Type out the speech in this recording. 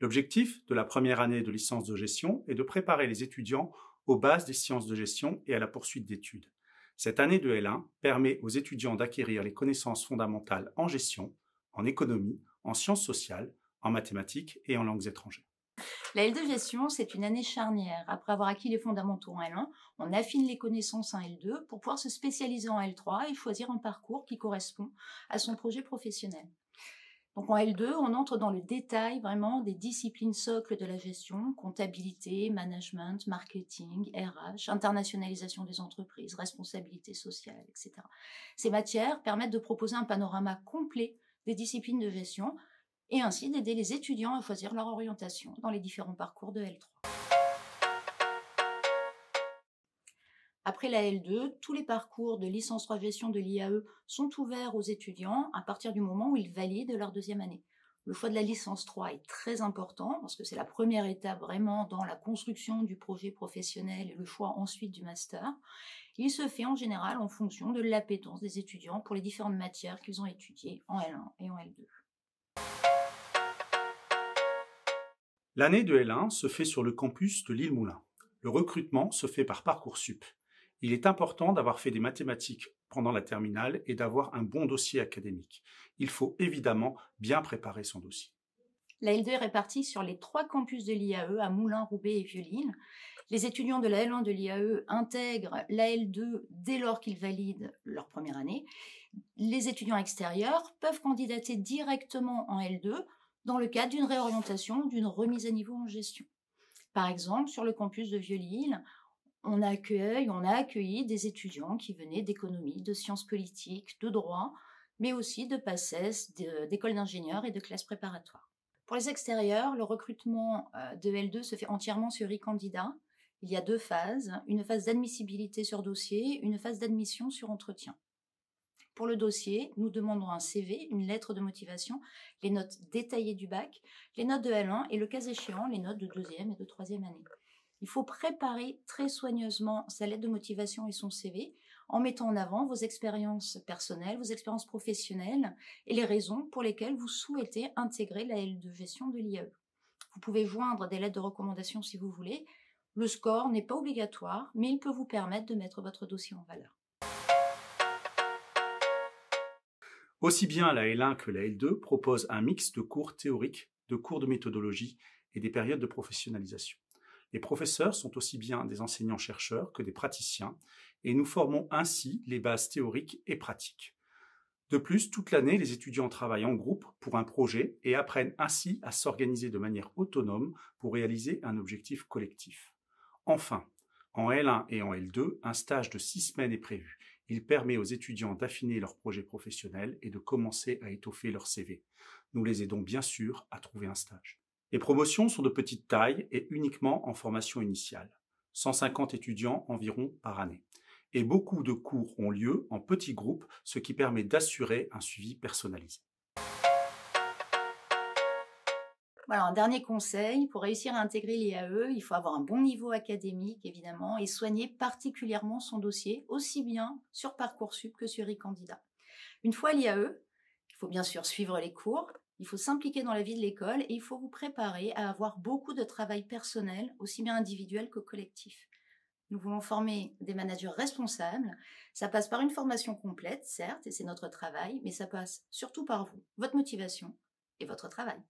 L'objectif de la première année de licence de gestion est de préparer les étudiants aux bases des sciences de gestion et à la poursuite d'études. Cette année de L1 permet aux étudiants d'acquérir les connaissances fondamentales en gestion, en économie, en sciences sociales, en mathématiques et en langues étrangères. La L2 gestion, c'est une année charnière. Après avoir acquis les fondamentaux en L1, on affine les connaissances en L2 pour pouvoir se spécialiser en L3 et choisir un parcours qui correspond à son projet professionnel. Donc en L2, on entre dans le détail vraiment des disciplines socles de la gestion, comptabilité, management, marketing, RH, internationalisation des entreprises, responsabilité sociale, etc. Ces matières permettent de proposer un panorama complet des disciplines de gestion et ainsi d'aider les étudiants à choisir leur orientation dans les différents parcours de L3. Après la L2, tous les parcours de licence 3 gestion de l'IAE sont ouverts aux étudiants à partir du moment où ils valident leur deuxième année. Le choix de la licence 3 est très important parce que c'est la première étape vraiment dans la construction du projet professionnel et le choix ensuite du master. Il se fait en général en fonction de l'appétence des étudiants pour les différentes matières qu'ils ont étudiées en L1 et en L2. L'année de L1 se fait sur le campus de l'Île-Moulin. Le recrutement se fait par Parcoursup. Il est important d'avoir fait des mathématiques pendant la terminale et d'avoir un bon dossier académique. Il faut évidemment bien préparer son dossier. La L2 est répartie sur les 3 campus de l'IAE à Moulins, Roubaix et Vieux-Lille. Les étudiants de la L1 de l'IAE intègrent la L2 dès lors qu'ils valident leur première année. Les étudiants extérieurs peuvent candidater directement en L2 dans le cadre d'une réorientation, d'une remise à niveau en gestion. Par exemple, sur le campus de Vieux-Lille, on a accueilli des étudiants qui venaient d'économie, de sciences politiques, de droit, mais aussi de PACES, d'écoles d'ingénieurs et de classes préparatoires. Pour les extérieurs, le recrutement de L2 se fait entièrement sur e-candidat. Il y a 2 phases, une phase d'admissibilité sur dossier, une phase d'admission sur entretien. Pour le dossier, nous demandons un CV, une lettre de motivation, les notes détaillées du bac, les notes de L1 et le cas échéant, les notes de 2e et de 3e année. Il faut préparer très soigneusement sa lettre de motivation et son CV en mettant en avant vos expériences personnelles, vos expériences professionnelles et les raisons pour lesquelles vous souhaitez intégrer la L2 gestion de l'IAE. Vous pouvez joindre des lettres de recommandation si vous voulez. Le score n'est pas obligatoire, mais il peut vous permettre de mettre votre dossier en valeur. Aussi bien la L1 que la L2 proposent un mix de cours théoriques, de cours de méthodologie et des périodes de professionnalisation. Les professeurs sont aussi bien des enseignants-chercheurs que des praticiens et nous formons ainsi les bases théoriques et pratiques. De plus, toute l'année, les étudiants travaillent en groupe pour un projet et apprennent ainsi à s'organiser de manière autonome pour réaliser un objectif collectif. Enfin, en L1 et en L2, un stage de 6 semaines est prévu. Il permet aux étudiants d'affiner leur projet professionnel et de commencer à étoffer leur CV. Nous les aidons bien sûr à trouver un stage. Les promotions sont de petite taille et uniquement en formation initiale. 150 étudiants environ par année. Et beaucoup de cours ont lieu en petits groupes, ce qui permet d'assurer un suivi personnalisé. Voilà, un dernier conseil, pour réussir à intégrer l'IAE, il faut avoir un bon niveau académique évidemment et soigner particulièrement son dossier, aussi bien sur Parcoursup que sur e-candidat. Une fois à l'IAE, il faut bien sûr suivre les cours, il faut s'impliquer dans la vie de l'école et il faut vous préparer à avoir beaucoup de travail personnel, aussi bien individuel que collectif. Nous voulons former des managers responsables. Ça passe par une formation complète, certes, et c'est notre travail, mais ça passe surtout par vous, votre motivation et votre travail.